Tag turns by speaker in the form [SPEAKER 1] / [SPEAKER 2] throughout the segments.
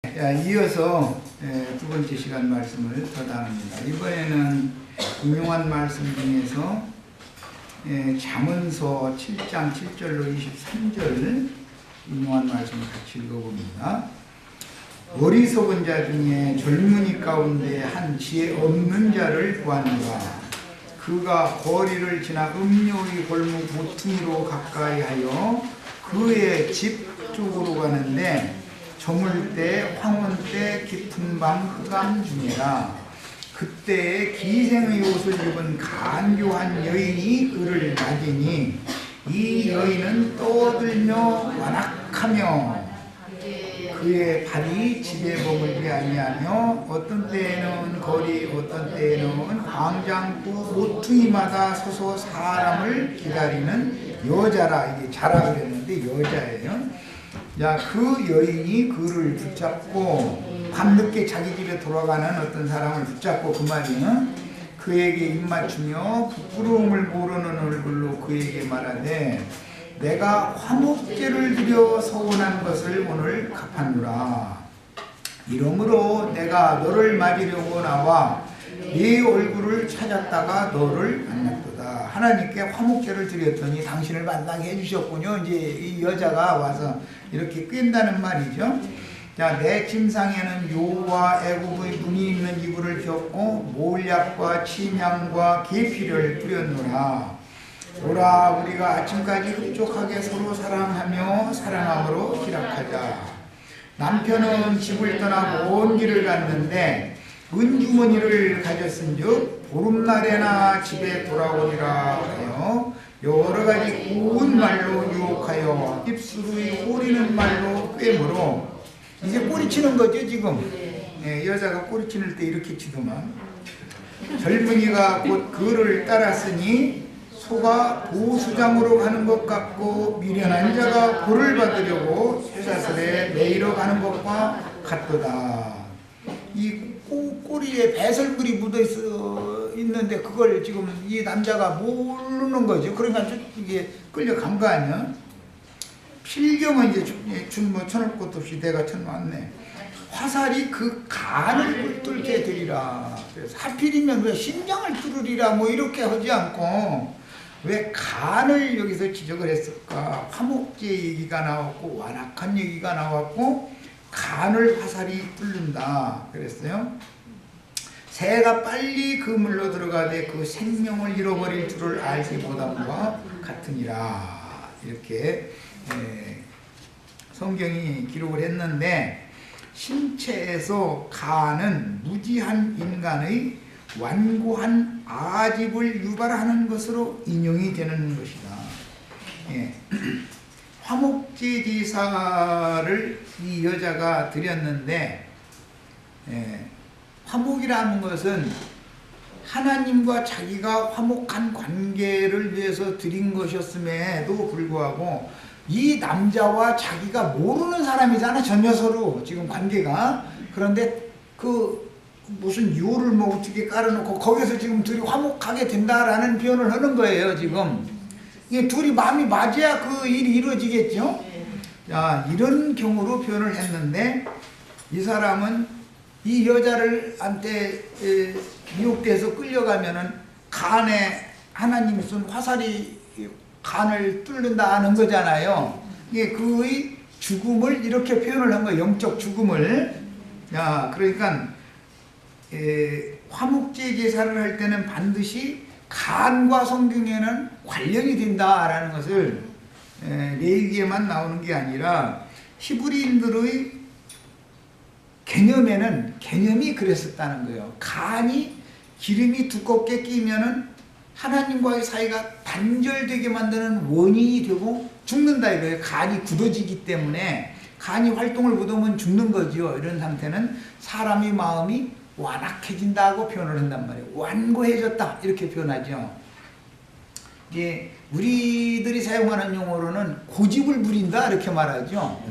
[SPEAKER 1] 이어서 두 번째 시간 말씀을 더 나눕니다. 이번에는 인용한 말씀 중에서 잠언서 7장 7절로 23절 인용한 말씀을 같이 읽어봅니다. 어리석은 자 중에 젊은이 가운데 한 지혜 없는 자를 구하노라. 그가 거리를 지나 음료의 골목 모퉁이로 가까이 하여 그의 집 쪽으로 가는데 저물 때 황혼 때 깊은 밤 흑암 중이라. 그때에 기생의 옷을 입은 간교한 여인이 그를 맞으니 이 여인은 떠들며 완악하며 그의 발이 집에 머물지 아니하며 어떤 때에는 거리 어떤 때에는 광장구 모퉁이마다 서서 사람을 기다리는 여자라. 이게 자라 그랬는데 여자예요. 자, 그 여인이 그를 붙잡고 밤늦게 자기 집에 돌아가는 어떤 사람을 붙잡고 그 말이요, 그에게 입맞추며 부끄러움을 모르는 얼굴로 그에게 말하되 내가 화목제를 드려 서운한 것을 오늘 갚았노라. 이러므로 내가 너를 맞으려고 나와 네 얼굴을 찾았다가 너를 만났도다. 하나님께 화목제를 드렸더니 당신을 만나게 해주셨군요. 이제 이 여자가 와서 이렇게 꿰인다는 말이죠. 자, 내 침상에는 요와 애굽의 무늬 있는 이불을 겹고 몰약과 침향과 계피를 뿌렸노라. 오라, 우리가 아침까지 흡족하게 서로 사랑하며 사랑함으로 희락하자. 남편은 집을 떠나 먼 길을 갔는데 은주머니를 가졌은즉 보름날에나 집에 돌아오리라 하여 여러 가지 고운 말로 유혹하여 입술의 꼬리는 말로 꿰물어. 이제 꼬리치는 거죠 지금. 여자가 꼬리치는 때 이렇게 치더만. 젊은이가 곧 그를 따랐으니 소가 보수장으로 가는 것 같고 미련한 자가 벌을 받으려고 쇠사슬에 매이러 가는 것과 같도다. 이 꼬리에 배설물이 묻어 있는데 그걸 지금 이 남자가 모르는 거죠. 그러니까 이게 끌려간 거 아니야? 필경은 이제 뭐 쳐놓을 것도 없이 내가 쳐놨네. 화살이 그 간을 뚫게 되리라. 그래서 하필이면 왜 심장을 뚫으리라 뭐 이렇게 하지 않고 왜 간을 여기서 지적을 했을까? 화목제 얘기가 나왔고 완악한 얘기가 나왔고 간을 화살이 뚫는다 그랬어요. 새가 빨리 그물로 들어가되 그 생명을 잃어버릴 줄을 알기보다와 같으니라. 이렇게 성경이 기록을 했는데 신체에서 간은 무지한 인간의 완고한 아집을 유발하는 것으로 인용이 되는 것이다. 화목제 제사를 이 여자가 드렸는데 화목이라는 것은 하나님과 자기가 화목한 관계를 위해서 드린 것이었음에도 불구하고 이 남자와 자기가 모르는 사람이잖아. 전혀 서로 지금 관계가. 그런데 그 무슨 유를 뭐 어떻게 깔아놓고 거기서 지금 둘이 화목하게 된다라는 표현을 하는 거예요 지금. 이게 둘이 마음이 맞아야 그 일이 이루어지겠죠. 자, 이런 경우로 표현을 했는데 이 사람은 이 여자를 한테 미혹돼서 끌려가면은 간에 하나님이 쏜 화살이 간을 뚫는다 하는 거잖아요. 이게 그의 죽음을 이렇게 표현을 한 거예요. 영적 죽음을. 자, 그러니까 화목제 제사를 할 때는 반드시 간과 성경에는 관련이 된다라는 것을 레위기에만 나오는 게 아니라 히브리인들의 개념에는 개념이 그랬었다는 거예요. 간이 기름이 두껍게 끼면은 하나님과의 사이가 단절되게 만드는 원인이 되고 죽는다 이거예요. 간이 굳어지기 때문에 간이 활동을 못하면 죽는 거죠. 이런 상태는 사람의 마음이 완악해진다고 표현을 한단 말이에요. 완고해졌다 이렇게 표현하죠. 이게 우리들이 사용하는 용어로는 고집을 부린다 이렇게 말하죠.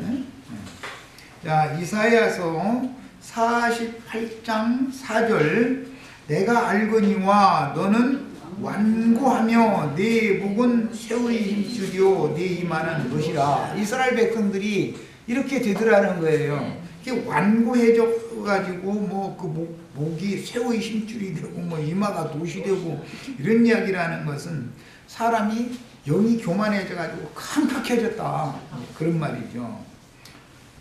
[SPEAKER 1] 자, 이사야서 48장 4절 내가 알거니와 너는 완고하며 네 목은 새의 힘줄이요 네 이마는 것이라. 이스라엘 백성들이 이렇게 되더라는 거예요. 이게 완고해져 가지고 뭐 그 목이 새우의 심줄이 되고 뭐 이마가 돛이 되고 이런 이야기를 하는 것은 사람이 영이 교만해져 가지고 캄팍해졌다 그런 말이죠.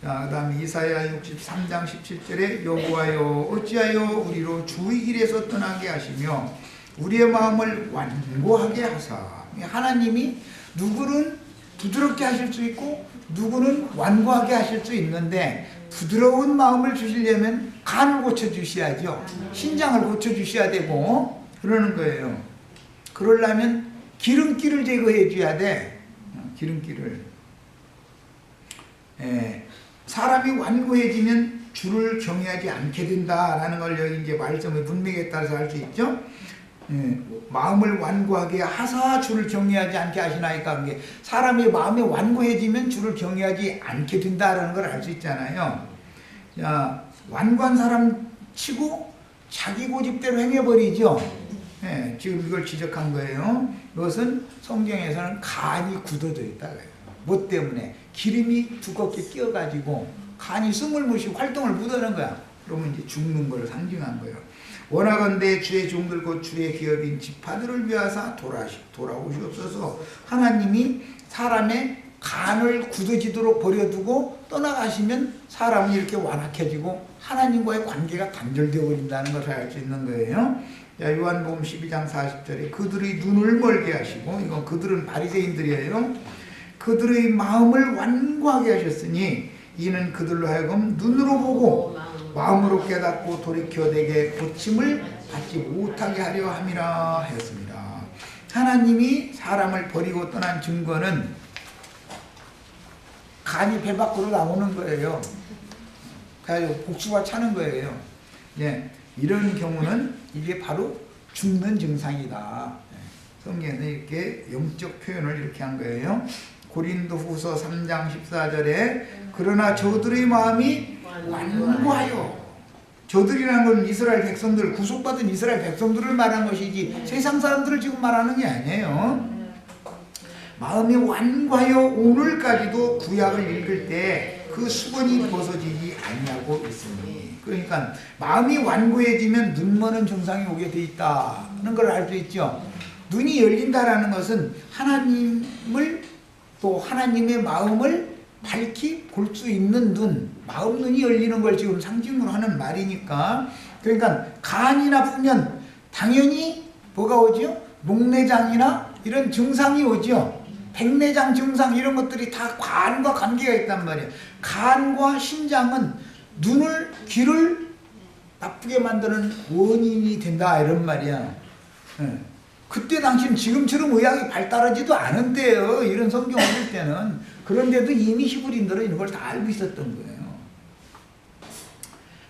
[SPEAKER 1] 자, 그 다음에 이사야 63장 17절에 여호와여 어찌하여 우리로 주의 길에서 떠나게 하시며 우리의 마음을 완고하게 하사. 하나님이 누구는 부드럽게 하실 수 있고 누구는 완고하게 하실 수 있는데 부드러운 마음을 주시려면 간을 고쳐주셔야죠. 신장을 고쳐주셔야 되고 그러는 거예요. 그러려면 기름기를 제거해 줘야 돼. 기름기를. 사람이 완고해지면 주를 경외하지 않게 된다라는 걸 여기 이제 말씀의 문맥에 따라서 알 수 있죠. 마음을 완고하게 하사 주를 경외하지 않게 하시나이까. 사람의 마음이 완고해지면 주를 경외하지 않게 된다라는 걸 알 수 있잖아요. 자, 완고한 사람 치고 자기 고집대로 행해버리죠. 지금 이걸 지적한 거예요. 이것은 성경에서는 간이 굳어져 있다. 뭐 때문에? 기름이 두껍게 끼어가지고 간이 스물무시 활동을 못하는 거야. 그러면 이제 죽는 걸 상징한 거예요. 원하건대 주의 종들 곧 주의 기업인 지파들을 위하사 돌아오시옵소서. 하나님이 사람의 간을 굳어지도록 버려두고 떠나가시면 사람이 이렇게 완악해지고 하나님과의 관계가 단절되어 버린다는 것을 알 수 있는 거예요. 자, 요한복음 12장 40절에 그들의 눈을 멀게 하시고, 이건 그들은 바리새인들이에요. 그들의 마음을 완고하게 하셨으니 이는 그들로 하여금 눈으로 보고 마음으로 깨닫고 돌이켜 내게 고침을 받지 못하게 하려 함이라 하였습니다. 하나님이 사람을 버리고 떠난 증거는 간이 배 밖으로 나오는 거예요. 그래서 복수가 차는 거예요. 이런 경우는 이게 바로 죽는 증상이다. 성경에서 이렇게 영적 표현을 이렇게 한 거예요. 고린도후서 3장 14절에 그러나 저들의 마음이 완고하여. 저들이라는 건 이스라엘 백성들, 구속받은 이스라엘 백성들을 말한 것이지 세상 사람들을 지금 말하는 게 아니에요. 마음이 완고하여 오늘까지도 구약을 읽을 때 그 수건이 벗어지지 아니하고 있으니. 그러니까 마음이 완고해지면 눈머는 증상이 오게 돼 있다는 걸 알 수 있죠. 눈이 열린다라는 것은 하나님을 또 하나님의 마음을 밝히 볼 수 있는 눈, 마음 눈이 열리는 걸 지금 상징으로 하는 말이니까. 그러니까 간이 나쁘면 당연히 뭐가 오죠? 목내장이나 이런 증상이 오죠. 백내장 증상 이런 것들이 다 간과 관계가 있단 말이에요. 간과 신장은 눈을, 귀를 나쁘게 만드는 원인이 된다 이런 말이야. 그때 당시는 지금처럼 의학이 발달하지도 않은 때예요. 이런 성경 읽을 때는. 그런데도 이미 히브리인들은 이런 걸 다 알고 있었던 거예요.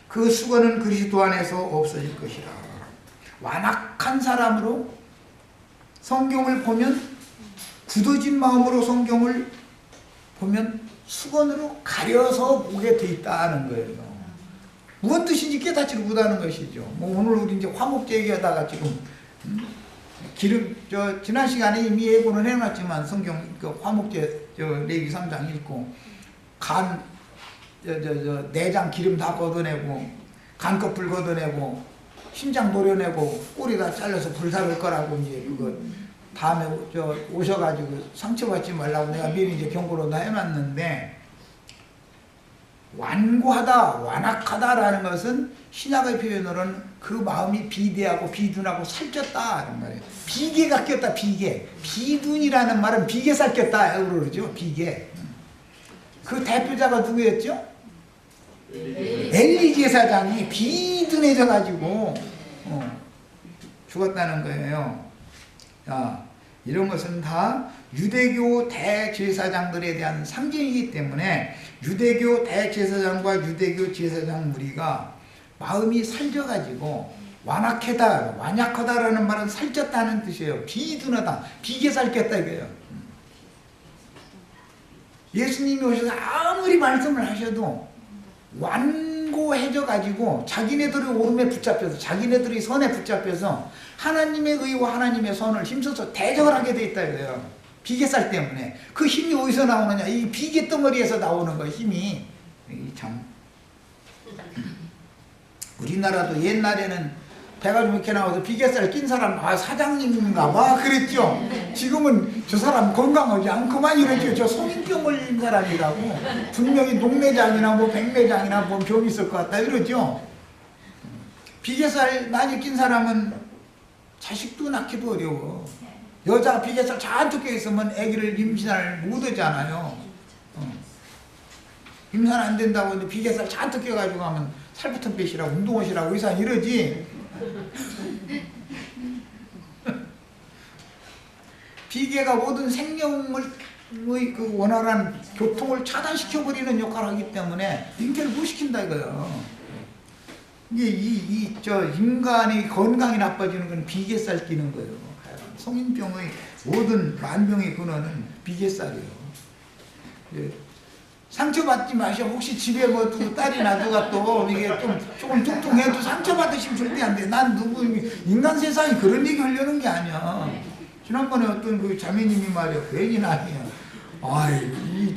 [SPEAKER 1] 그 수건은 그리스도 안에서 없어질 것이라. 완악한 사람으로 성경을 보면, 굳어진 마음으로 성경을 보면 수건으로 가려서 보게 돼 있다는 거예요. 무슨 뜻인지 깨닫지를 못하는 것이죠. 뭐 오늘 우리 이제 화목제 얘기하다가 지금 지난 시간에 이미 예고는 해놨지만 성경 화목제 레위기 3장 읽고 내장 기름 다 걷어내고 간껍질 걷어내고 심장 도려내고 꼬리 다 잘라서 불사를 거라고 이제 그거 다음에 오셔가지고 상처받지 말라고 내가 미리 이제 경고로 다 해놨는데, 완고하다, 완악하다라는 것은 신약의 표현으로는 그 마음이 비대하고 비둔하고 살쪘다 이런 말이에요. 비계가 꼈다, 비계. 비둔이라는 말은 비계살 꼈다 그러죠. 비계. 그 대표자가 누구였죠? 엘리 제사장이 비둔해져 가지고 죽었다는 거예요. 이런 것은 다 유대교 대제사장들에 대한 상징이기 때문에 유대교 대제사장과 유대교 제사장 무리가 마음이 살쪄가지고 완약하다라는 말은 살쪘다는 뜻이에요. 비둔하다, 비계 살쪘다 이거예요. 예수님이 오셔서 아무리 말씀을 하셔도 완고해져 가지고 자기네들의 오름에 붙잡혀서, 자기네들의 선에 붙잡혀서 하나님의 의와 하나님의 선을 힘써서 대적을 하게 돼 있다 이거예요. 비계살 때문에. 그 힘이 어디서 나오느냐? 이 비계 덩어리에서 나오는 거예요. 힘이. 참 우리나라도 옛날에는 배가 좀 이렇게 나와서 비계살 낀 사람 사장님인가 봐 그랬죠. 지금은 저 사람 건강하지 않고만 이러죠. 저 성인병 걸린 사람이라고. 분명히 녹내장이나 뭐 백내장이나 뭐 병이 있을 것 같다 이러죠. 비계살 많이 낀 사람은 자식도 낳기도 어려워. 여자가 비계살 잔뜩 껴 있으면 아기를 임신을 못 하잖아요. 임신 안 된다고 하는데 비계살 잔뜩 껴가지고 하면 살부터 빼시라고 운동하시라고 의사 이러지. 비계가 모든 생명의 그 원활한 교통을 차단시켜버리는 역할을 하기 때문에 인체를 못 시킨다 이거예요. 이게 저 인간의 건강이 나빠지는 건 비계살 끼는 거예요. 성인병의 모든 만병의 근원은 비계살이에요. 상처받지 마셔. 혹시 집에 뭐 딸이나 누가 또 이게 조금 뚱뚱해도 상처받으시면 절대 안 돼. 난 누구 인간 세상이 그런 얘기 하려는 게 아니야. 지난번에 어떤 그 자매님이 말이야. 괜히 나니야. 아이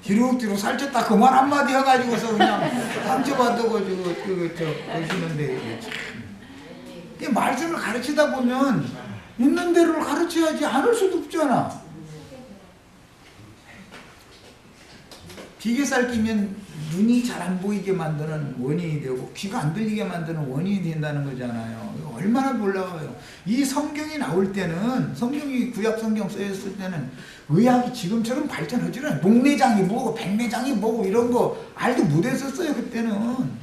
[SPEAKER 1] 뒤룩뒤룩 살쪘다 그 말 한마디 해가지고서 그냥 상처받아가지고 그러시는데 이 말씀을 가르치다 보면 있는 대로를 가르쳐야지 않을 수도 없잖아. 비계살 끼면 눈이 잘 안 보이게 만드는 원인이 되고 귀가 안 들리게 만드는 원인이 된다는 거잖아요. 얼마나 놀라워요. 이 성경이 나올 때는 성경이 구약 성경 쓰였을 때는 의학이 지금처럼 발전하지 않아요. 녹내장이 뭐고 백내장이 뭐고 이런 거 알도 못했었어요 그때는.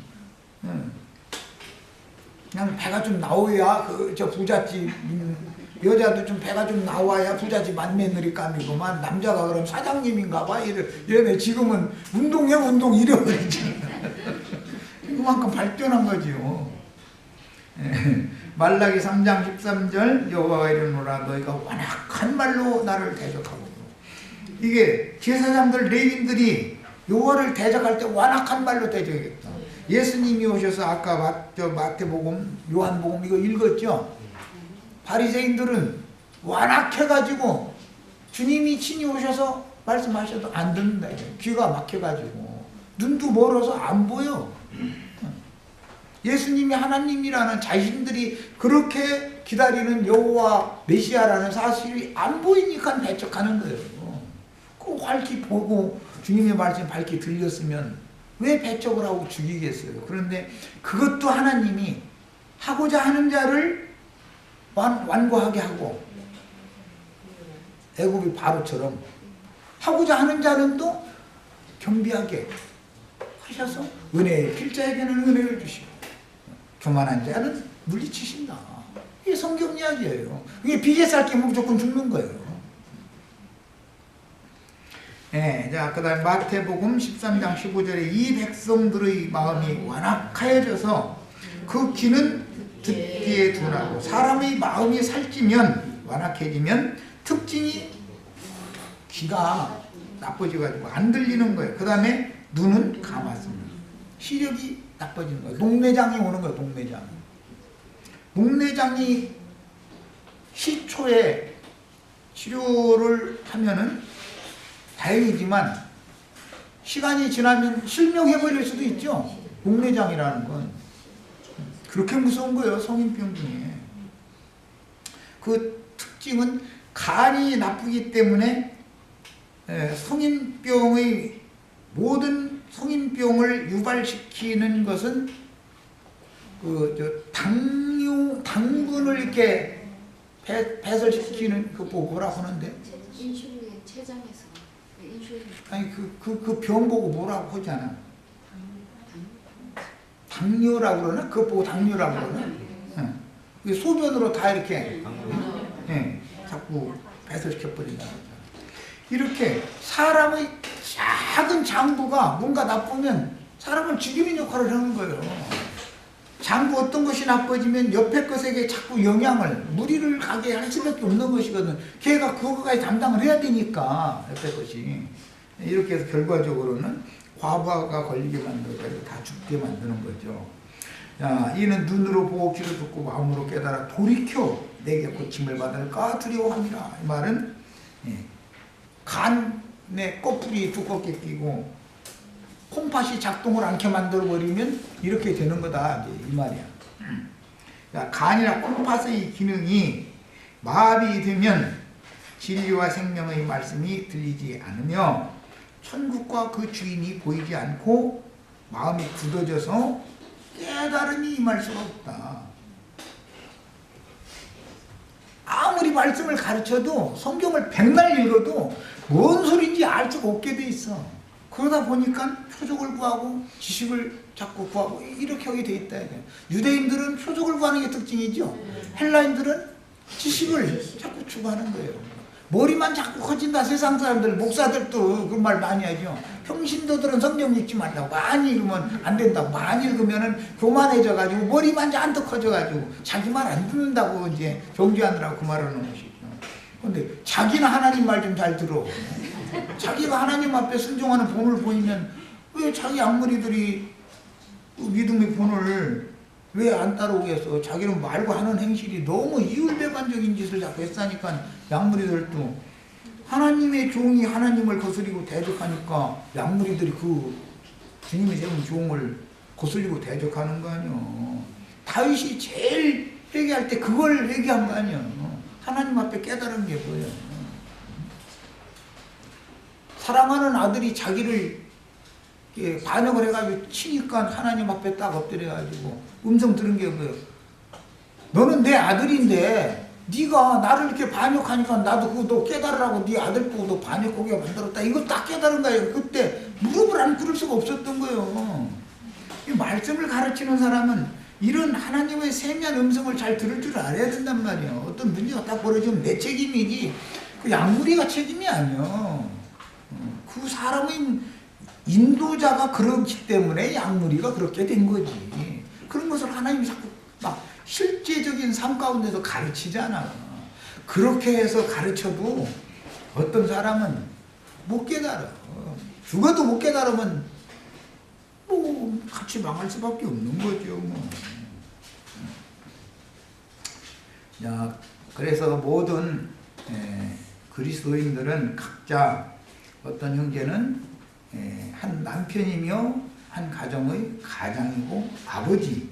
[SPEAKER 1] 그냥 배가 좀 나와야 저 부잣집 여자도 좀 배가 좀 나와야 부잣집 맏며느리감이고만 남자가 그럼 사장님인가 봐 이러네. 지금은 운동해 운동 이래버리지. 그만큼 발전한 거지요. 말라기 3장 13절 여호와가 이르노라 너희가 완악한 말로 나를 대적하고. 이게 제사장들 레위인들이 여호와를 대적할 때 완악한 말로 대적했다. 예수님이 오셔서 아까 마태복음 요한복음 이거 읽었죠. 바리새인들은 완악해가지고 주님이 친히 오셔서 말씀하셔도 안 듣는다. 귀가 막혀가지고 눈도 멀어서 안 보여. 예수님이 하나님이라는 자신들이 그렇게 기다리는 여호와 메시아라는 사실이 안 보이니까 배척하는 거예요. 꼭 밝히 보고 주님의 말씀이 밝히 들렸으면 왜 배척을 하고 죽이겠어요. 그런데 그것도 하나님이 하고자 하는 자를 완고하게 하고 애굽의 바로처럼 하고자 하는 자는 또 겸비하게 하셔서 은혜의 필자에게는 은혜를 주시고 교만한 자는 물리치신다. 이게 성경 이야기예요. 이게 비계살 끼면 무조건 죽는 거예요. 네, 자, 그 다음 마태복음 13장 15절에 이 백성들의 마음이 완악하여져서 그 귀는 듣기에 둔하고 사람의 마음이 살찌면 완악해지면 특징이 귀가 나빠져가지고 안 들리는 거예요. 그 다음에 눈은 감았습니다. 시력이 나빠지는 거예요. 녹내장이 오는 거예요. 녹내장. 녹내장이 시초에 치료를 하면은 다행이지만 시간이 지나면 실명해버릴 수도 있죠. 녹내장이라는 건. 그렇게 무서운 거예요. 성인병 중에. 그 특징은 간이 나쁘기 때문에 성인병의 모든 성인병을 유발시키는 것은 당분을 이렇게 배설시키는 그 뭐라고 하는데?
[SPEAKER 2] 인슐린 췌장에서 인슐린.
[SPEAKER 1] 아니 그 병 보고 뭐라고 하잖아. 당뇨라고 그러나? 그거 보고 당뇨라고 그러나? 네. 소변으로 다 이렇게 자꾸 배설시켜버린다. 이렇게 사람의 작은 장부가 뭔가 나쁘면 사람을 죽이는 역할을 하는 거예요. 장부 어떤 것이 나빠지면 옆에 것에게 자꾸 영향을 무리를 가게 할 수밖에 없는 것이거든. 걔가 그거까지 담당을 해야 되니까 옆에 것이. 이렇게 해서 결과적으로는 과부하가 걸리게 만들고 다 죽게 만드는 거죠. 자, 이는 눈으로 보고 귀로 듣고 마음으로 깨달아 돌이켜 내게 고침을 받을까 두려워합니다. 이 말은 간에 꺼풀이 두껍게 끼고 콩팥이 작동을 않게 만들어버리면 이렇게 되는 거다, 이 말이야. 그러니까 간이나 콩팥의 기능이 마비 되면 진리와 생명의 말씀이 들리지 않으며 천국과 그 주인이 보이지 않고 마음이 굳어져서 깨달음이 임할 수가 없다. 아무리 말씀을 가르쳐도 성경을 백날 읽어도 뭔 소리인지 알 수가 없게 돼 있어. 그러다 보니까 표적을 구하고 지식을 자꾸 구하고 이렇게 하게 돼 있다. 유대인들은 표적을 구하는 게 특징이죠. 헬라인들은 지식을 자꾸 추구하는 거예요. 머리만 자꾸 커진다. 세상 사람들, 목사들도 그 말 많이 하죠. 평신도들은 성경 읽지 말라고. 많이 읽으면 안 된다고. 많이 읽으면은 교만해져가지고 머리만 잔뜩 커져가지고 자기 말 안 듣는다고 이제 정죄하느라고 그 말하는 것이죠. 근데 자기는 하나님 말 좀 잘 들어. 자기가 하나님 앞에 순종하는 본을 보이면 왜 자기 양머리들이 믿음의 본을 왜 안 따라오겠어? 자기는 말고 하는 행실이 너무 이율배반적인 짓을 자꾸 했으니까 양무리들도 하나님의 종이 하나님을 거스리고 대적하니까 양무리들이 그 주님이 세운 종을 거슬리고 대적하는 거 아니야. 다윗이 제일 회개할 때 그걸 회개한 거 아니야. 하나님 앞에 깨달은 게 뭐야. 사랑하는 아들이 자기를 반역을 해가지고 치니까 하나님 앞에 딱 엎드려가지고 음성 들은 게 뭐예요? 너는 내 아들인데 네가 나를 이렇게 반역하니까 나도 그거 너 깨달으라고 네 아들 보고 너 반역하게 만들었다. 이거 딱 깨달은 거예요. 그때 무릎을 안 꿇을 수가 없었던 거예요. 이 말씀을 가르치는 사람은 이런 하나님의 세미한 음성을 잘 들을 줄 알아야 된단 말이에요. 어떤 문제가 딱 벌어지면 내 책임이지 그 양무리가 책임이 아니야. 그 사람의 인도자가 그렇기 때문에 양무리가 그렇게 된 거지. 그런 것을 하나님이 자꾸 막 실제적인 삶 가운데서 가르치잖아. 그렇게 해서 가르쳐도 어떤 사람은 못 깨달아. 죽어도 못 깨달으면 뭐 같이 망할 수밖에 없는 거죠. 뭐. 야, 그래서 모든 그리스도인들은 각자 어떤 형제는 한 남편이며 한 가정의 가장이고 아버지.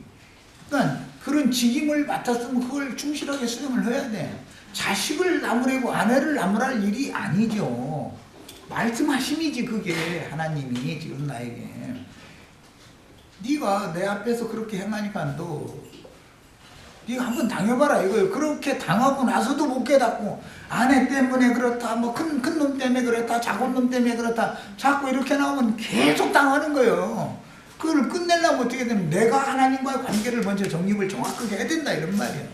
[SPEAKER 1] 그러니까 그런 직임을 맡았으면 그걸 충실하게 수행을 해야 돼. 자식을 나무래고 아내를 나무랄 일이 아니죠. 말씀하심이지 그게. 하나님이 지금 나에게 네가 내 앞에서 그렇게 행하니까 네가 한번 당해봐라 이거예요. 그렇게 당하고 나서도 못 깨닫고 아내 때문에 그렇다, 뭐 큰 놈 때문에 그렇다, 작은 놈 때문에 그렇다, 자꾸 이렇게 나오면 계속 당하는 거예요. 그걸 끝내려면 어떻게 되면 내가 하나님과의 관계를 먼저 정립을 정확하게 해야 된다 이런 말이에요.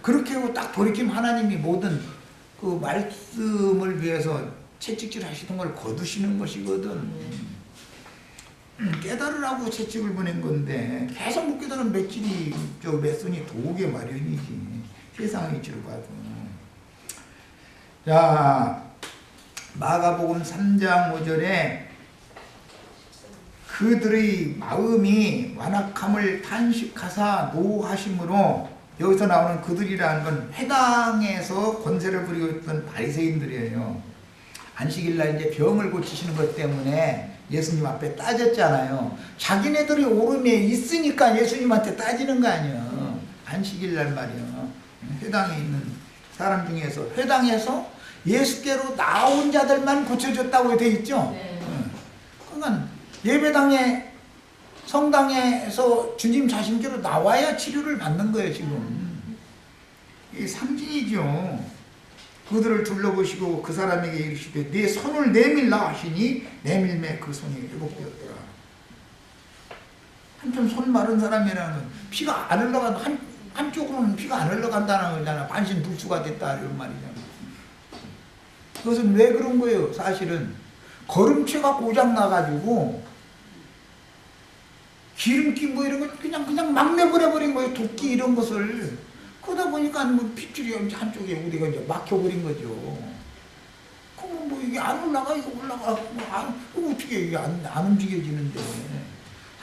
[SPEAKER 1] 그렇게 하고 딱 돌이키면 하나님이 모든 그 말씀을 위해서 채찍질 하시던 걸 거두시는 것이거든. 깨달으라고 채찍을 보낸 건데 계속 못 깨달으면 맷질이 맷손이 도우게 마련이지. 세상의 이치로 봐도. 자, 마가복음 3장 5절에 그들의 마음이 완악함을 탄식하사 노하심으로, 여기서 나오는 그들이라는 건 회당에서 권세를 부리고 있던 바리새인들이에요. 안식일날 이제 병을 고치시는 것 때문에 예수님 앞에 따졌잖아요. 자기네들이 오름에 있으니까 예수님한테 따지는 거 아니에요. 안식일날 말이요. 회당에 있는 사람 중에서, 회당에서 예수께로 나온 자들만 고쳐졌다고 돼 있죠. 그러니까 예배당에, 성당에서 주님 자신께로 나와야 치료를 받는 거예요 지금. 이게 상징이죠. 그들을 둘러보시고 그 사람에게 이르시되 네 손을 내밀라 하시니 내밀매 그 손이 회복되었더라. 한참 손 마른 사람이라는 건 피가 안 흘러간, 한쪽으로는 피가 안 흘러간다는 거잖아. 반신불수가 됐다 이런 말이잖아. 그것은 왜 그런 거예요? 사실은 걸음체가 고장 나가지고 기름기 뭐 이런 걸 그냥 막 내버려버린 거예요. 도끼 이런 것을. 그러다 보니까 뭐 핏줄이 한쪽에 우리가 이제 막혀버린 거죠. 그럼 뭐 이게 안 올라가, 이거 올라가, 뭐 어떻게 이게 안 움직여지는데.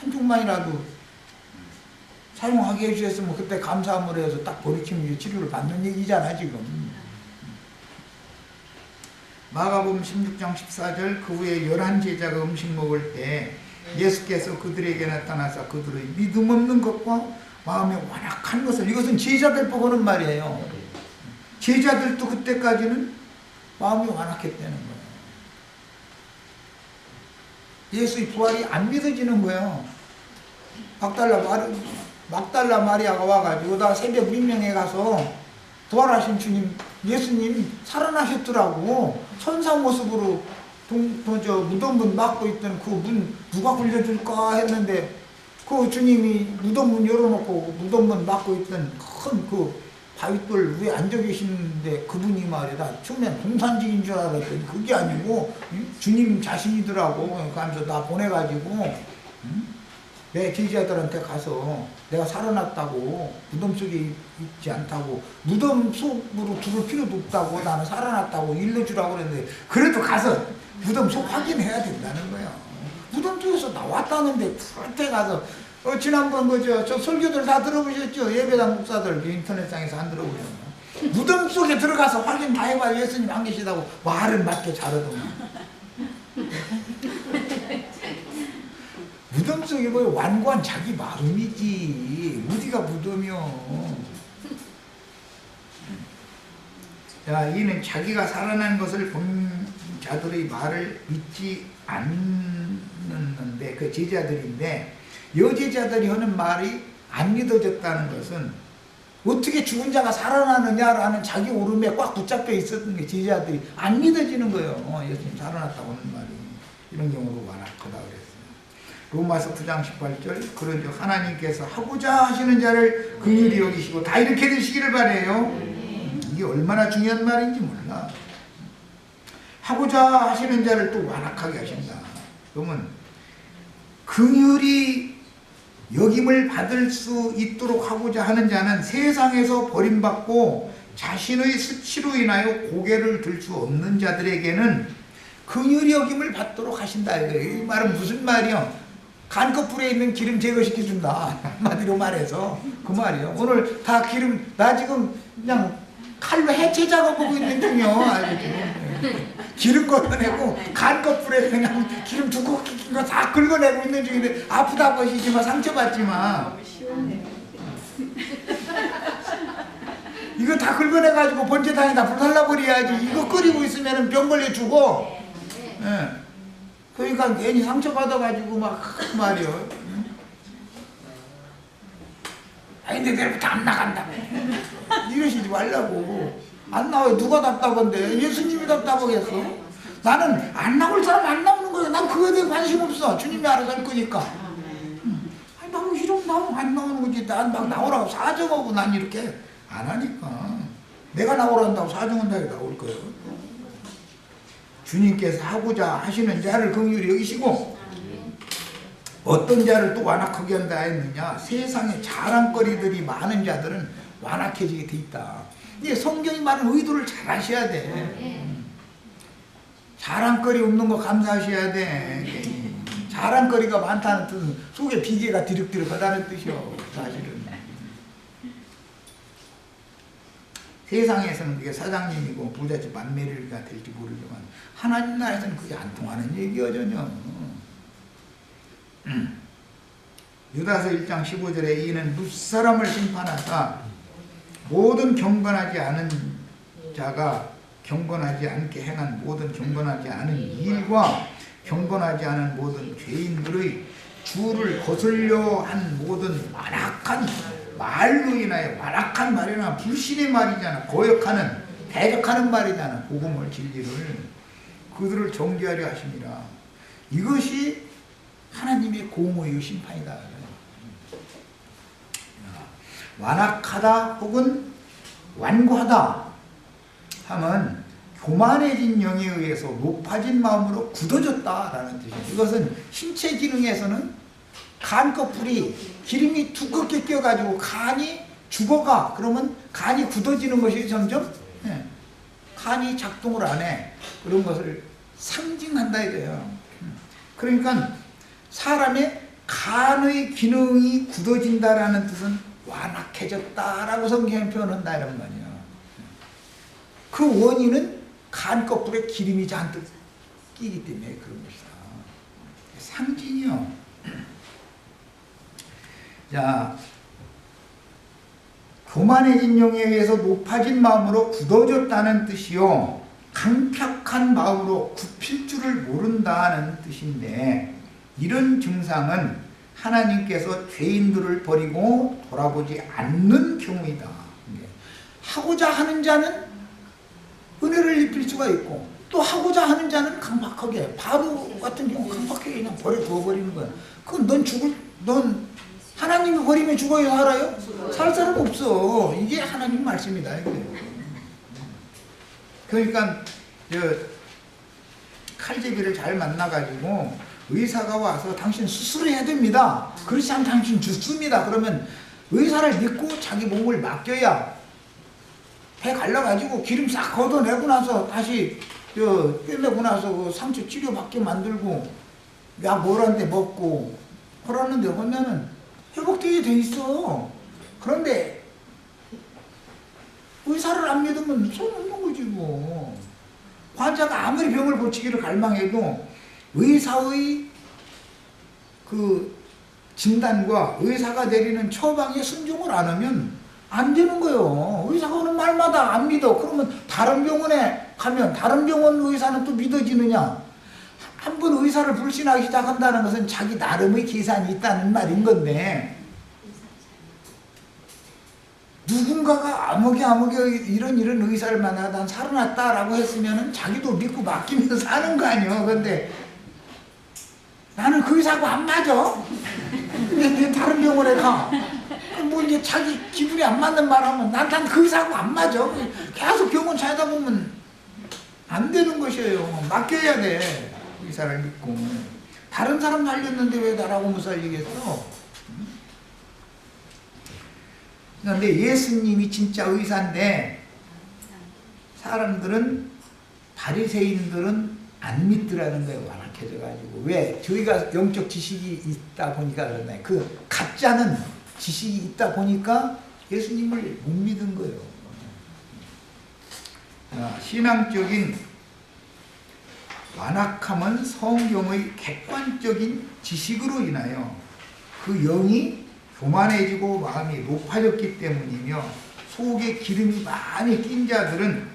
[SPEAKER 1] 한쪽만이라도 사용하게 해주셨으면 그때 감사함으로 해서 딱 돌이키면 치료를 받는 얘기잖아, 지금. 마가복음 16장 14절, 그 후에 11 제자가 음식 먹을 때 예수께서 그들에게 나타나서 그들의 믿음 없는 것과 마음에 완악한 것을, 이것은 제자들 보고 하는 말이에요. 제자들도 그때까지는 마음이 완악했다는 거예요. 예수의 부활이 안 믿어지는 거예요. 막달라 마리아가 와가지고 나 새벽 민명에 가서 부활하신 주님, 예수님 살아나셨더라고. 천사 모습으로 무덤문 막고 있던 그 문 누가 굴려줄까 했는데 그 주님이 무덤문 열어놓고 무덤문 막고 있던 큰 그 바윗돌 위에 앉아 계시는데 그분이 말이다. 처음엔 공산직인 줄 알았더니 그게 아니고 주님 자신이더라고. 그러면서 나 보내가지고 내 제자들한테 가서 내가 살아났다고, 무덤 속에 있지 않다고, 무덤 속으로 들을 필요도 없다고, 나는 살아났다고 일러주라고 그랬는데, 그래도 가서 무덤 속 확인해야 된다는 거예요. 무덤 쪽에서 나왔다는데 그때 가서 지난번 저 설교들 다 들어보셨죠? 예배당 목사들 인터넷상에서 안 들어보셨나요? 무덤 속에 들어가서 확인 다 해봐야 예수님 안 계시다고 말은 맞게 잘하더만. 무덤 속에 뭐 완고한 자기 마음이지 어디가 무덤이요. 자, 이는 자기가 살아난 것을 본 자들의 말을 믿지 않는데, 그 제자들인데, 여제자들이 하는 말이 안 믿어졌다는 것은 어떻게 죽은 자가 살아나느냐라는 자기 오름에 꽉 붙잡혀 있었던 게 제자들이 안 믿어지는 거예요. 예수님 살아났다고 하는 말이. 이런 경우로 완악하다 그랬어요. 로마서 9장 18절, 그런즉 하나님께서 하고자 하시는 자를 긍휼히 여기시고 다 이렇게 되시기를 바라요. 이게 얼마나 중요한 말인지 몰라. 하고자 하시는 자를 또 완악하게 하신다. 그러면 긍휼히 여김을 받을 수 있도록 하고자 하는 자는 세상에서 버림받고 자신의 수치로 인하여 고개를 들 수 없는 자들에게는 긍휼히 여김을 받도록 하신다. 이 말은 무슨 말이요? 간꺼풀에 있는 기름 제거시켜준다. 한마디로 말해서 그 말이요. 오늘 다 기름, 나 지금 그냥 칼로 해체 작업하고 있는 중이요. 알겠죠? 기름 걷어내고 간꺼풀에 그냥 기름 두껍게 낀 거 다 긁어내고 있는 중인데, 아프다 보시지만 상처받지마. 이거 다 긁어내가지고 번제단에다 불살라버려야지. 이거 끓이고 있으면 병 걸려 죽어. 예. 그러니까 괜히 상처받아가지고 막 말이요. 아니 근데 내일부터 안 나간다. 이러시지 말라고. 안 나와요. 누가 답답한데? 예수님이 답답하겠어? 나는 안 나올 사람 안 나오는 거야. 난 그거에 대해 관심 없어. 주님이 알아서 할 거니까. 아니 나는 이러면 나오면 안 나오는 거지. 난 막 나오라고 사정하고 난 이렇게 안 하니까. 내가 나오란다고 사정한다고 나올 거예요. 주님께서 하고자 하시는 자를 긍휼히 여기시고 어떤 자를 또 완악하게 한다 했느냐? 세상에 자랑거리들이 많은 자들은 완악해지게 돼 있다. 이게 성경이 말하는 의도를 잘 하셔야 돼. 자랑거리 없는 거 감사하셔야 돼. 자랑거리가 많다는 뜻은 속에 비계가 디륵디륵하다는 뜻이요. 사실은 세상에서는 그게 사장님이고 부잣집 만매리가 될지 모르지만 하나님 나라에서는 그게 안 통하는 얘기요 전혀. 유다서 1장 15절에 이는 무사람을 심판하사 모든 경건하지 않은 자가 경건하지 않게 행한 모든 경건하지 않은 일과 경건하지 않은 모든 죄인들의 주를 거슬려 한 모든 완악한 말로 인하여, 완악한 말이나 불신의 말이잖아. 거역하는, 대적하는 말이잖아. 복음을, 진리를. 그들을 정죄하려 하십니다. 이것이 하나님의 공의의 심판이다. 완악하다 혹은 완고하다 하면 교만해진 영에 의해서 높아진 마음으로 굳어졌다라는 뜻이에요. 이것은 신체 기능에서는 간꺼풀이 기름이 두껍게 껴가지고 간이 죽어가. 그러면 간이 굳어지는 것이 점점 간이 작동을 안 해. 그런 것을 상징한다 이거예요. 그러니까 사람의 간의 기능이 굳어진다라는 뜻은 완악해졌다라고 성경에 표현한다 이런 말이야. 그 원인은 간꺼풀에 기름이 잔뜩 끼기 때문에 그런 것이다. 상징이요. 자, 교만해진 영에 의해서 높아진 마음으로 굳어졌다는 뜻이요, 강팍한 마음으로 굽힐 줄을 모른다는 뜻인데, 이런 증상은 하나님께서 죄인들을 버리고 돌아보지 않는 경우이다. 하고자 하는 자는 은혜를 입힐 수가 있고, 또 하고자 하는 자는 강팍하게, 바로 같은 경우 강팍하게 그냥 버려두어 버리는 거야. 그건 넌 하나님이 버리면 죽어야 살아요? 살 사람 없어. 이게 하나님 말씀이다. 이게. 그러니까 칼제비를 잘 만나가지고 의사가 와서 당신 수술해야 됩니다. 그렇지 않으면 당신 죽습니다. 그러면 의사를 믿고 자기 몸을 맡겨야 배 갈라가지고 기름 싹 걷어내고 나서 다시 떼내고 나서 그 상처 치료받게 만들고 약 뭐라는데 먹고 그러는데 뭐냐면 회복되게 돼 있어. 그런데 의사를 안 믿으면 소용없는 거지 뭐. 환자가 아무리 병을 고치기를 갈망해도 의사의 그 진단과 의사가 내리는 처방에 순종을 안 하면 안 되는 거예요. 의사가 하는 말마다 안 믿어. 그러면 다른 병원에 가면 다른 병원 의사는 또 믿어지느냐? 한 번 의사를 불신하기 시작한다는 것은 자기 나름의 계산이 있다는 말인 건데, 누군가가 아무개 이런 의사를 만나다 살아났다라고 했으면 자기도 믿고 맡기면서 사는 거 아니에요. 근데 나는 그 의사하고 안 맞아. 근데 다른 병원에 가. 뭐 이제 자기 기분이 안 맞는 말 하면 난 그 의사하고 안 맞아. 계속 병원 찾다 보면 안 되는 것이에요. 맡겨야 돼. 의사를 믿고. 다른 사람 살렸는데 왜 나라고 못 살리겠어? 그런데 예수님이 진짜 의사인데 사람들은, 바리새인들은 안 믿더라는 거예요. 완악해져가지고. 왜? 저희가 영적 지식이 있다 보니까 그러나요? 그 가짜는 지식이 있다 보니까 예수님을 못 믿은 거예요. 신앙적인 완악함은 성경의 객관적인 지식으로 인하여 그 영이 교만해지고 마음이 높아졌기 때문이며, 속에 기름이 많이 낀 자들은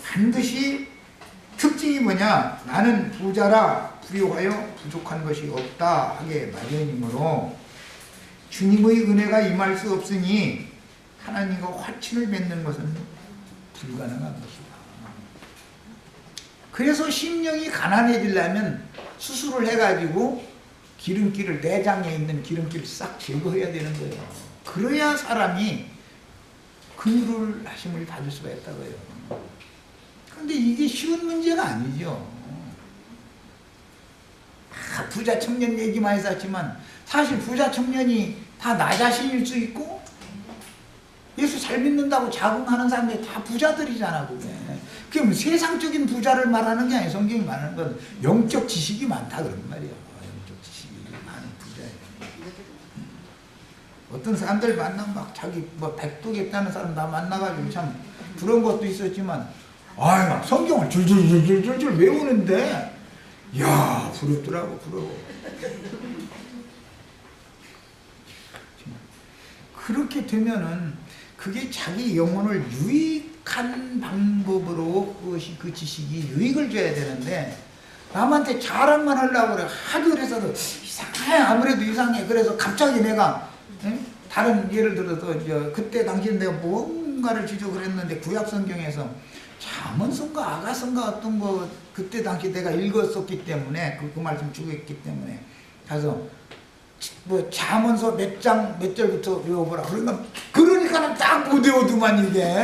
[SPEAKER 1] 반드시 특징이 뭐냐? 나는 부자라 불효하여 부족한 것이 없다 하게 마련이므로 주님의 은혜가 임할 수 없으니 하나님과 화친을 맺는 것은 불가능한 것이다. 그래서 심령이 가난해지려면 수술을 해가지고 기름기를, 내장에 있는 기름기를 싹 제거해야 되는 거예요. 그래야 사람이 긍휼을 하심을 받을 수가 있다고요. 그런데 이게 쉬운 문제가 아니죠. 부자 청년 얘기 많이 했지만 사실 부자 청년이 다 나 자신일 수 있고, 예수 잘 믿는다고 자긍하는 사람들이 다 부자들이잖아. 그게 세상적인 부자를 말하는 게 아니라 성경이 말하는 건 영적 지식이 많다 그런 말이야. 영적 지식이 많은 부자예요. 어떤 사람들 만나면 막 자기 뭐 백도겠다는 사람 다 만나가지고 참 부러운 것도 있었지만, 막 성경을 줄줄줄줄줄 외우는데, 야, 부럽더라고, 부러워. 그렇게 되면은 그게 자기 영혼을 유익한 방법으로 그것이, 그 지식이 유익을 줘야 되는데, 남한테 자랑만 하려고 그래. 하도 그래서도 이상해. 아무래도 이상해. 그래서 갑자기 내가, 다른 예를 들어서 그때 당시에 내가 뭔가를 지적을 했는데, 구약 성경에서 잠언서인가 아가서인가 어떤 거 그때 당시 내가 읽었었기 때문에, 그 말씀 주겠기 때문에 가서 뭐 잠언서 몇 장 몇 절부터 외워보라. 그러니까는 딱 못 외워두만 이게.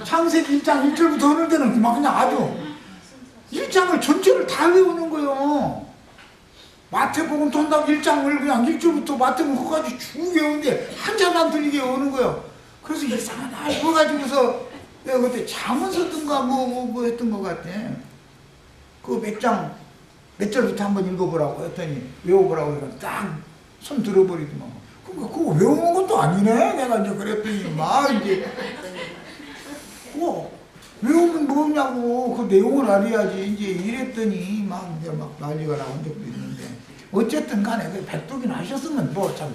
[SPEAKER 1] 창세기 1장 1절부터 하는 데는 그냥 아주 1장을 전체를 다 외우는 거예요. 마태복음 돈다고 1장을 그냥 1절부터 마태복음 끝까지 쭉 외우는데 한 자도 안 들리게 외우는 거예요. 그래서 이상하다 이거 가지고서 내가 그때 잠언서든가 뭐 했던 것 같아. 그 몇 장 몇 절부터 한번 읽어보라고 했더니 외워보라고 해서 딱 손 들어버리더만. 그거 외우는 것도 아니네. 내가 이제 그랬더니 막 이제 외우면 뭐냐고, 그 내용을 알아야지 이제 이랬더니 막 이제 막 난리가 나온 적도 있는데, 어쨌든 간에 그 백독이나 하셨으면 뭐 참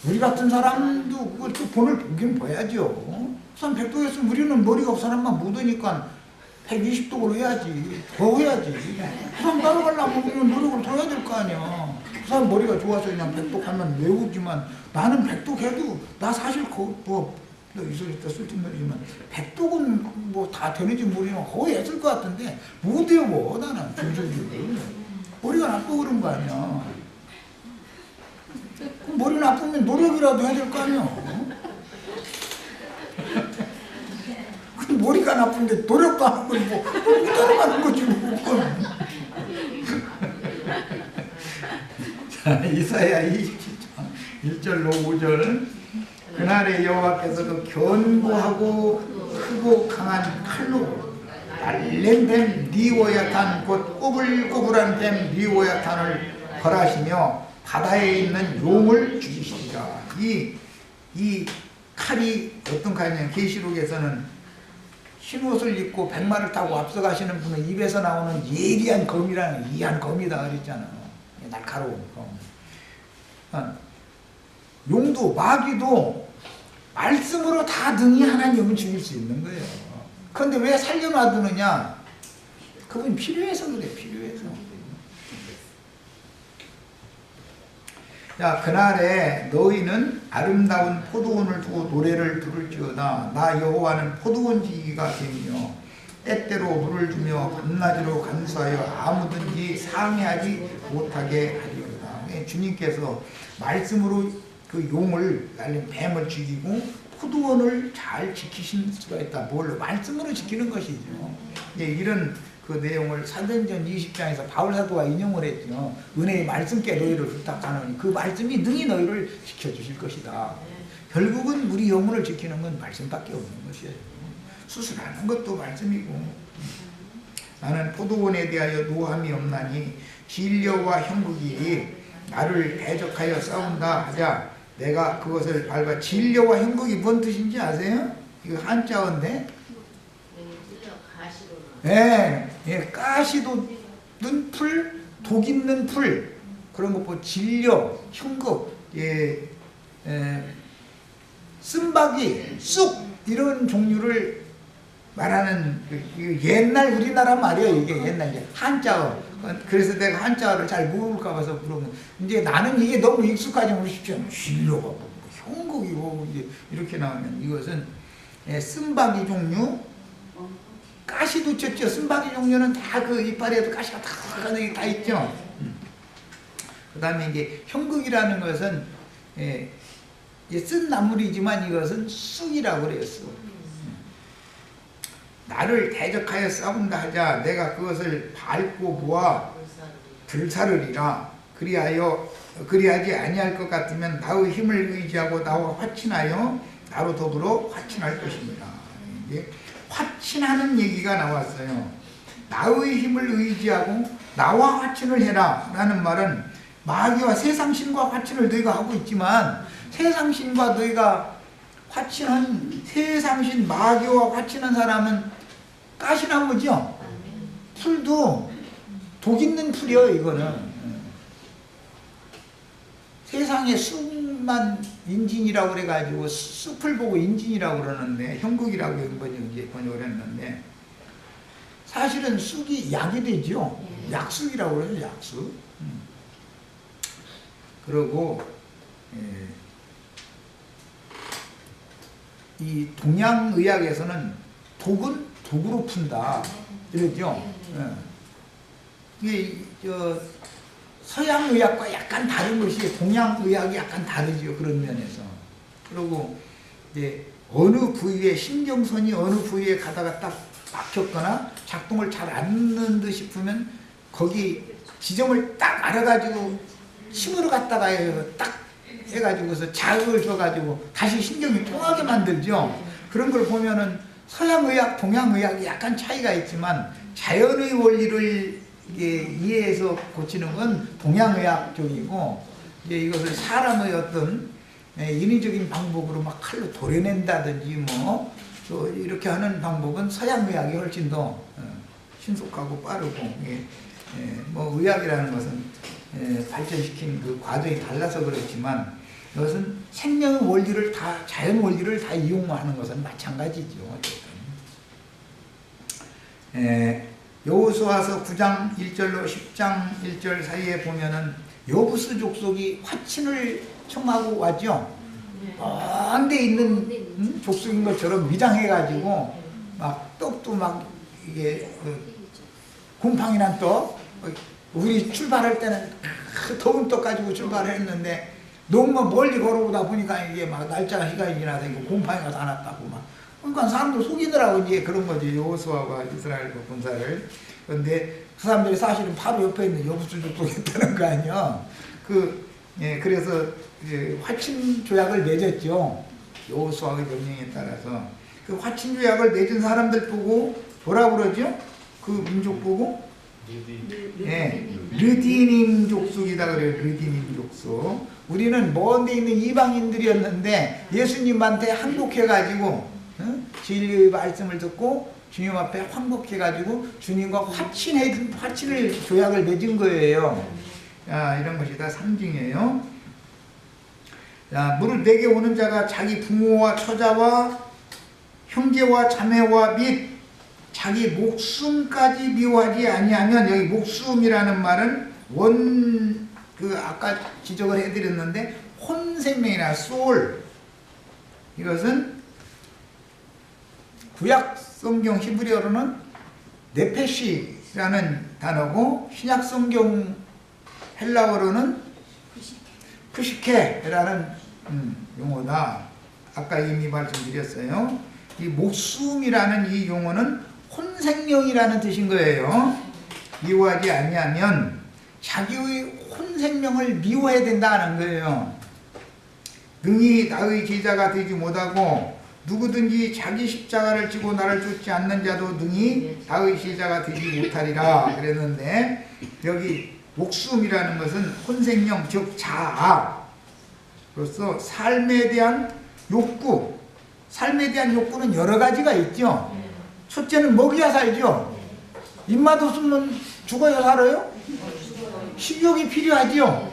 [SPEAKER 1] 우리 같은 사람도 그 본을 보긴 봐야죠. 우선 백독했으면 우리는 머리가 없는 사람만 묻으니까 120독으로 해야지. 더 해야지. 그 사람 따라가려면 우리는 노력을 더 해야 될 거 아니야. 그 사람 머리가 좋아서 그냥 백독하면 외우지만 나는 백독해도 나 사실 이 소리 또 쓸데없지만 백독은 뭐 다 되는지 모르지만 거의 했을 것 같은데 못 외워 나는 중소기를. 머리가 나쁘고 그런 거 아니야. 머리 나쁘면 노력이라도 해야 될 거 아니야. 머리가 나쁜데 노력도 안 하는 거지 뭐 따라가는 거지 뭐. 자, 이사야 27장 1절로 5절. 그날에 여호와께서 그 견고하고 크고 강한 칼로 날랜 뱀 리오야탄 곧 꼬불꼬불한 뱀 리오야탄을 벌하시며 바다에 있는 용을 죽이시리라. 이 칼이 어떤 칼이냐면 계시록에서는 흰 옷을 입고 백마를 타고 앞서가시는 분은 입에서 나오는 예리한 검이라는 이한 검이다 그랬잖아. 날카로운 검. 용도 마귀도 말씀으로 다 능히 하나님은 죽일 수 있는 거예요. 그런데 왜 살려놔두느냐? 그분 필요해서 그래. 필요해서. 야, 그날에 너희는 아름다운 포도원을 두고 노래를 부를지어다. 나 여호와는 포도원지기가 되며 때때로 물을 주며 밤낮으로 간수하여 아무든지 상해하지 못하게 하리로다. 주님께서 말씀으로 그 용을 날린 뱀을 죽이고 포도원을 잘 지키신 수가 있다. 뭘로? 말씀으로 지키는 것이죠. 이런 그 내용을 사도행전 20장에서 바울 사도가 인용을 했죠. 은혜의 말씀께 너희를 부탁하노니 그 말씀이 능히 너희를 지켜주실 것이다. 결국은 우리 영혼을 지키는 건 말씀밖에 없는 것이에요. 수술하는 것도 말씀이고. 나는 포도원에 대하여 노함이 없나니 진려와 형국이 나를 대적하여 싸운다 하자 내가 그것을 밟아. 진려와 형국이 뭔 뜻인지 아세요? 이거 한자어인데 가시 돋는 풀, 독 있는 풀 그런 거 뭐 진려, 흉극, 쓴바귀, 쑥 이런 종류를 말하는 옛날 우리나라 말이에요. 이게 옛날 한자어. 그래서 내가 한자어를 잘 모를까 봐서 물어보면 이제 나는 이게 너무 익숙하지 모르십시오. 진려가 뭐 흉극이고 이제 이렇게 나오면 이것은 쓴바귀 종류. 가시도 쳤죠. 쓴바귀 종류는 다 그 이빨에도 가시가 다 있죠. 그 다음에 이제 형극이라는 것은 쓴 나물이지만 이것은 쑥이라고 그래요. 쑥. 나를 대적하여 싸운다 하자 내가 그것을 밟고 모아 불사르리라. 그리하지 아니할 것 같으면 나의 힘을 의지하고 나와 화친하여 나로 더불어 화친할 것입니다. 이제 화친하는 얘기가 나왔어요. 나의 힘을 의지하고 나와 화친을 해라 라는 말은 마귀와 세상신과 화친을 너희가 하고 있지만 세상신과 너희가 화친한 세상신 마귀와 화친한 사람은 가시나무죠. 풀도 독 있는 풀이요. 이거는 세상에 쑥만 인진이라고 그래가지고 쑥을 보고 인진이라고 그러는데 형극이라고 번역을 했는데 사실은 쑥이 약이 되죠. 약쑥이라고 그래요. 약쑥. 그리고 이 동양의학에서는 독은 독으로 푼다 이러죠. 이게 서양의학과 약간 다른 것이 동양의학이 약간 다르죠. 그런 면에서. 그리고 이제 어느 부위에 신경선이 어느 부위에 가다가 딱 막혔거나 작동을 잘 안 하는 듯 싶으면 거기 지점을 딱 알아가지고 침으로 갔다가 딱 해가지고서 자극을 줘가지고 다시 신경이 통하게 만들죠. 그런 걸 보면은 서양의학, 동양의학이 약간 차이가 있지만 자연의 원리를 이해해서 고치는 건 동양의학 쪽이고 이제 이것을 사람의 어떤 인위적인 방법으로 막 칼로 도려낸다든지 뭐 이렇게 하는 방법은 서양의학이 훨씬 더 신속하고 빠르고 뭐 의학이라는 것은 발전시킨 그 과정이 달라서 그렇지만 이것은 생명의 원리를 다 자연 원리를 다 이용하는 것은 마찬가지죠. 어쨌든 여호수아서 9장 1절로 10장 1절 사이에 보면은 여부스 족속이 화친을 청하고 왔죠. 먼 데 있는 족속인 것처럼 위장해가지고 막 떡도 막 이게 곰팡이 난 떡, 우리 출발할 때는 더운 떡 가지고 출발했는데 너무 멀리 걸어오다 보니까 이게 막 날짜가 시간이 지나서 이거 곰팡이가 다 났다고 막. 그러니까 사람들 속이더라고. 이제 그런 거지. 여호수아가 이스라엘 군사를. 그런데 그 사람들이 사실은 바로 옆에 있는 여부스 족속이었다는 거 아니야. 그래서 화친 조약을 맺었죠. 여호수아의 명령에 따라서 그 화친 조약을 맺은 사람들 보고 뭐라 그러죠? 그 민족 보고 르디님 족속이다 그래요. 르디님 족속. 우리는 먼 데 있는 이방인들이었는데 예수님한테 항복해가지고 진리의 말씀을 듣고 주님 앞에 항복해가지고 주님과 화친을 조약을 맺은 거예요. 이런 것이 다 상징이에요. 무릇 내게 오는 자가 자기 부모와 처자와 형제와 자매와 및 자기 목숨까지 미워하지 아니하면, 여기 목숨이라는 말은 아까 지적을 해드렸는데 혼생명이나 소울, 이것은 구약 성경 히브리어로는 네페시라는 단어고 신약 성경 헬라어로는 푸시케라는 용어다. 아까 이미 말씀드렸어요. 이 목숨이라는 이 용어는 혼생명이라는 뜻인 거예요. 미워하지 아니하면 자기의 혼생명을 미워해야 된다는 거예요. 능히 나의 제자가 되지 못하고 누구든지 자기 십자가를 지고 나를 쫓지 않는 자도 능히 나의 제자가 되지 못하리라 그랬는데, 여기 목숨이라는 것은 혼생명, 즉 자아로서 삶에 대한 욕구, 삶에 대한 욕구는 여러 가지가 있죠. 첫째는 먹여야 살죠. 입맛 없으면 죽어야 살아요? 식욕이 필요하죠.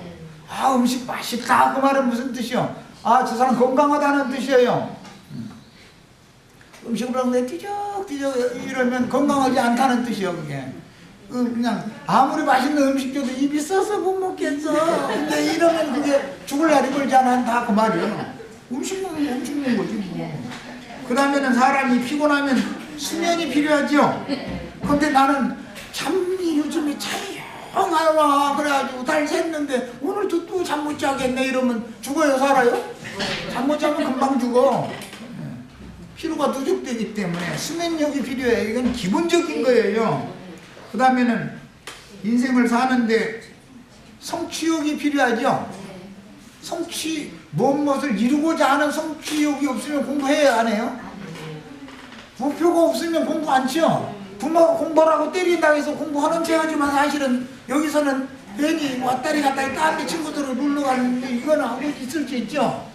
[SPEAKER 1] 음식 맛있다 그 말은 무슨 뜻이요? 저 사람 건강하다는 뜻이에요. 음식을 먹는데 뒤적뒤적 이러면 건강하지 않다는 뜻이요. 그게 그냥 아무리 맛있는 음식 줘도 입이 써서 못 먹겠어. 근데 이러면 그게 죽을 날이 멀지 않다 그 말이에요. 음식 먹는 거지 뭐. 그 다음에는 사람이 피곤하면 수면이 필요하죠. 그런데 나는 잠이 요즘에 잠이 영 안 와. 그래가지고 달 샜는데 오늘도 또 잠 못 자겠네 이러면 죽어요 살아요? 잠 못 자면 금방 죽어. 피로가 누적되기 때문에 수면력이 필요해요. 이건 기본적인 거예요. 그 다음에는 인생을 사는데 성취욕이 필요하죠. 무엇을 이루고자 하는 성취욕이 없으면 공부해야 안 해요? 목표가 없으면 공부 안 치요. 부모가 공부하라고 때린다고 해서 공부하는 체 하지만 사실은 여기서는 괜히 왔다리 갔다리 딴 데 친구들을 놀러 가는데 이거는 하고 있을 수 있죠.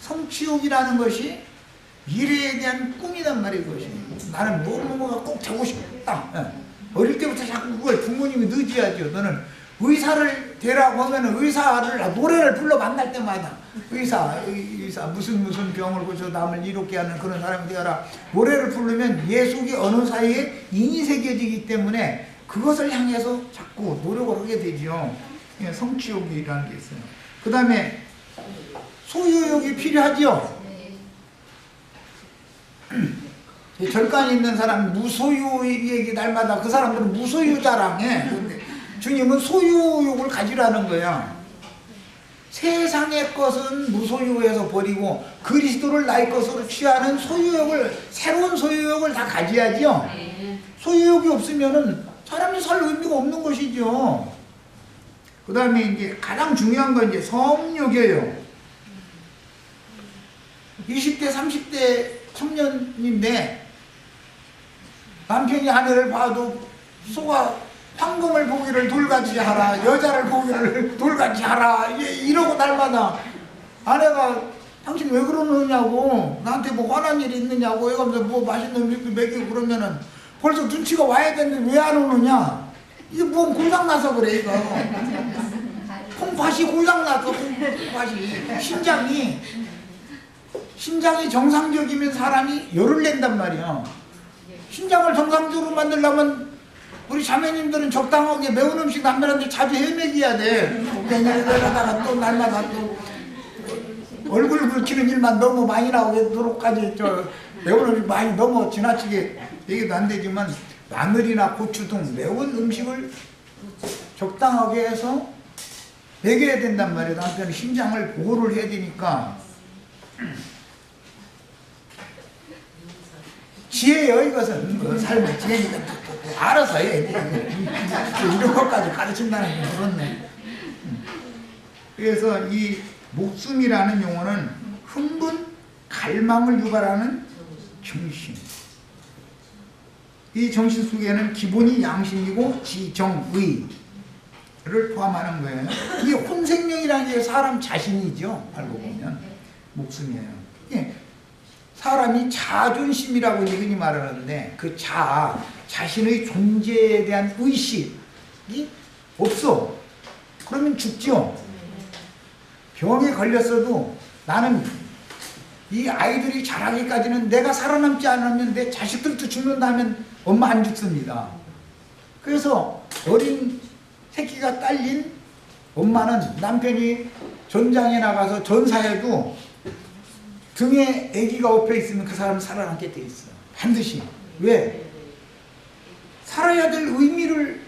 [SPEAKER 1] 성취욕이라는 것이 미래에 대한 꿈이란 말이에요. 그것이. 나는 뭐가 꼭 되고 싶다. 어릴 때부터 자꾸 그걸 부모님이 늦어야죠. 너는 의사를 되라고 하면 의사를 노래를 불러 만날 때마다 의사 무슨 병을 고쳐 남을 이롭게 하는 그런 사람이 되어라. 노래를 부르면 예 속이 어느 사이에 인이 새겨지기 때문에 그것을 향해서 자꾸 노력을 하게 되죠. 성취욕이라는 게 있어요. 그 다음에 소유욕이 필요하죠. 절간에 있는 사람 무소유 얘기 날마다 그 사람들은 무소유 자랑해. 근데 주님은 소유욕을 가지라는 거야. 세상의 것은 무소유해서 버리고 그리스도를 나의 것으로 취하는 소유욕을, 새로운 소유욕을 다 가져야죠. 소유욕이 없으면은 사람이 살 의미가 없는 것이죠. 그 다음에 이제 가장 중요한 건 이제 성욕이에요. 20대, 30대 청년인데 남편이 아내를 봐도 속아 황금을 보기를 돌같이 하라, 여자를 보기를 돌같이 하라 이러고 날마다 아내가 당신 왜 그러느냐고, 나한테 뭐 화난 일이 있느냐고 해가면서 뭐 맛있는 음식도 먹이고 그러면은 벌써 눈치가 와야 되는데 왜 안 오느냐.
[SPEAKER 3] 이게 뭔 고장나서 그래 이거. 콩팥이 고장나서 콩팥이. 신장이 정상적이면 사람이 열을 낸단 말이야. 신장을 정상적으로 만들려면 우리 자매님들은 적당하게 매운 음식 남편한테 자주 헤매기야 돼. 그러다가 또 날마다 또 얼굴 붉히는 일만 너무 많이 나오게도록까지 매운 음식 많이 너무 지나치게 얘기도 안 되지만 마늘이나 고추 등 매운 음식을 적당하게 해서 먹여야 된단 말이에요. 남편은 신장을 보호를 해야 되니까. 지혜요 이것은. 뭐 삶의 지혜니까 알아서 해. 이런 것까지 가르친다는 게 그렇네. 그래서 이 목숨이라는 용어는 흥분, 갈망을 유발하는 정신. 이 정신 속에는 기본이 양심이고 지정의를 포함하는 거예요. 이게 혼생명이라는 게 사람 자신이죠. 알고 보면 목숨이에요. 예. 사람이 자존심이라고 흔히 말하는데 그 자신의 존재에 대한 의식이 없어. 그러면 죽죠. 병에 걸렸어도 나는 이 아이들이 자라기까지는 내가 살아남지 않으면 내 자식들도 죽는다면 엄마 안 죽습니다. 그래서 어린 새끼가 딸린 엄마는 남편이 전장에 나가서 전사해도 등에 아기가 엎여 있으면 그 사람은 살아남게 돼 있어. 반드시. 왜? 살아야 될 의미를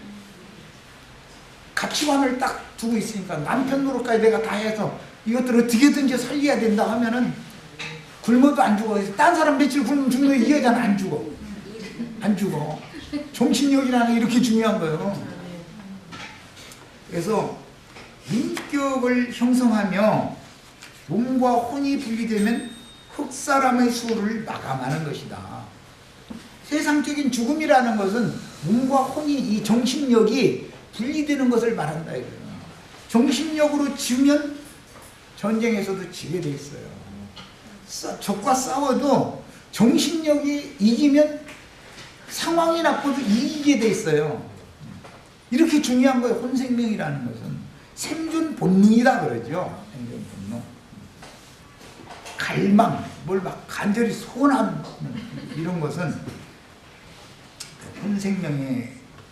[SPEAKER 3] 가치관을 딱 두고 있으니까 남편 노릇까지 내가 다 해서 이것들을 어떻게든지 살려야 된다 하면은 굶어도 안 죽어. 딴 사람 며칠 굶으면 죽는 이 여자는 안 죽어. 안 죽어. 정신력이라는 게 이렇게 중요한 거예요. 그래서 인격을 형성하며 몸과 혼이 분리되면 흑사람의 수를 마감하는 것이다. 세상적인 죽음이라는 것은 몸과 혼이 이 정신력이 분리되는 것을 말한다 이거예요. 정신력으로 지면 전쟁에서도 지게 돼 있어요. 적과 싸워도 정신력이 이기면 상황이 나빠도 이기게 돼 있어요. 이렇게 중요한 거예요. 혼생명이라는 것은 생존 본능이다 그러죠. 생존 본능. 갈망, 뭘 막 간절히 소원하는 이런 것은 혼생명에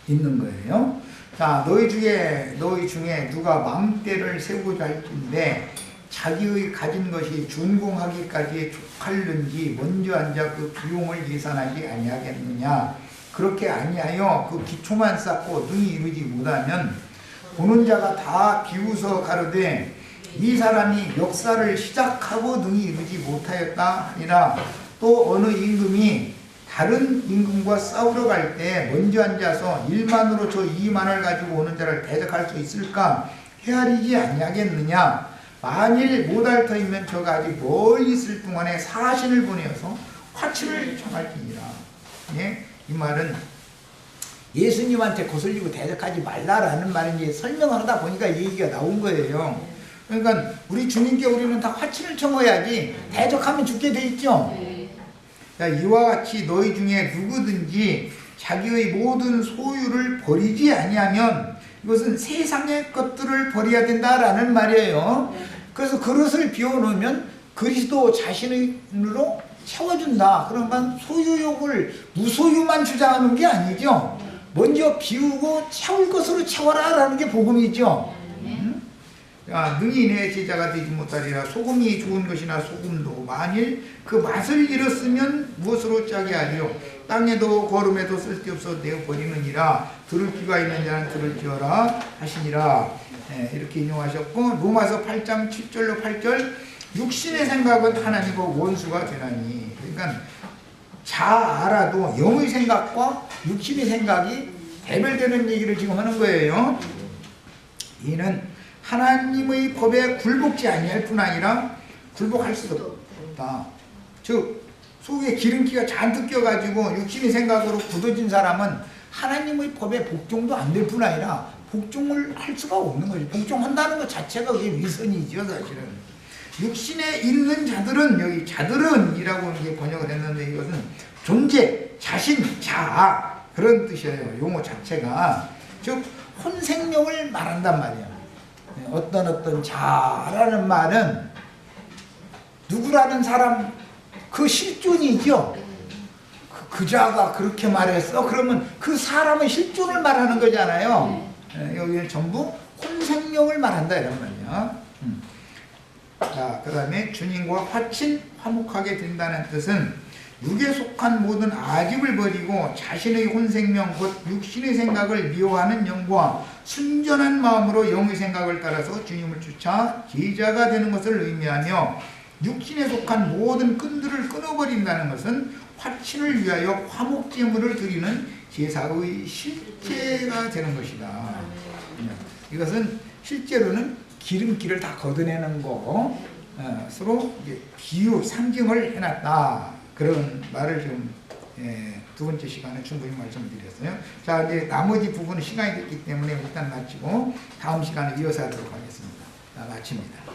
[SPEAKER 3] 있는 거예요. 자, 너희 중에 누가 망대를 세우고자 할진데 자기의 가진 것이 준공하기까지 족할는지 먼저 앉아 그 비용을 계산하지 아니하겠느냐. 그렇게 아니하여 그 기초만 쌓고 능히 이루지 못하면 보는 자가 다 비웃어 가로되 이 사람이 역사를 시작하고 능히 이루지 못하였다 하니라. 또 어느 임금이 다른 임금과 싸우러 갈 때 먼저 앉아서 일만으로 저 2만을 가지고 오는 자를 대적할 수 있을까 헤아리지 아니하겠느냐. 만일 못할 터이면 저가 아직 멀리 있을 동안에 사신을 보내어서 화치를 청할지니라. 예? 이 말은 예수님한테 거슬리고 대적하지 말라라는 말인지 설명을 하다 보니까 이 얘기가 나온 거예요. 그러니까 우리 주님께 우리는 다 화친을 청해야지 대적하면 죽게 돼 있죠. 자, 이와 같이 너희 중에 누구든지 자기의 모든 소유를 버리지 아니하면 이것은 세상의 것들을 버려야 된다라는 말이에요. 그래서 그릇을 비워놓으면 그리스도 자신으로 채워준다. 그러니까 소유욕을 무소유만 주장하는 게 아니죠. 먼저 비우고 채울 것으로 채워라 라는 게 복음이죠. 야, 능히 내 제자가 되지 못하리라. 소금이 좋은 것이나 소금도 만일 그 맛을 잃었으면 무엇으로 짜게 하리요. 땅에도 거름에도 쓸데없어 내어버리느니라. 들을 귀가 있는 자는 들을지어라 하시니라. 이렇게 인용하셨고, 로마서 8장 7절로 8절 육신의 생각은 하나님과 원수가 되나니. 그러니까 자아라도 영의 생각과 육신의 생각이 대별되는 얘기를 지금 하는 거예요. 이는 하나님의 법에 굴복지 아니할 뿐 아니라 굴복할 수도 없다. 즉 속에 기름기가 잔뜩 껴가지고 육신의 생각으로 굳어진 사람은 하나님의 법에 복종도 안 될 뿐 아니라 복종을 할 수가 없는 거죠. 복종한다는 것 자체가 그게 위선이죠, 사실은. 육신에 있는 자들은, 여기 자들은 이라고 이게 번역을 했는데 이것은 존재, 자신, 자아 그런 뜻이에요. 용어 자체가. 즉 혼생명을 말한단 말이야. 어떤 자라는 말은 누구라는 사람 그 실존이죠. 그 자가 그렇게 말했어. 그러면 그 사람의 실존을 말하는 거잖아요. 여기는 전부 혼생명을 말한다 이런 말이야. 자, 그 다음에 주님과 화목하게 된다는 뜻은 육에 속한 모든 아집을 버리고 자신의 혼생명 곧 육신의 생각을 미워하는 영과 순전한 마음으로 영의 생각을 따라서 주님을 쫓아 제자가 되는 것을 의미하며, 육신에 속한 모든 끈들을 끊어버린다는 것은 화친을 위하여 화목제물을 드리는 제사의 실제가 되는 것이다. 이것은 실제로는 기름기를 다 걷어내는 거, 서로 이제 비유, 상징을 해놨다. 그런 말을 좀 두 번째 시간에 충분히 말씀드렸어요. 자, 이제 나머지 부분은 시간이 됐기 때문에 일단 마치고 다음 시간에 이어서 하도록 하겠습니다. 마칩니다.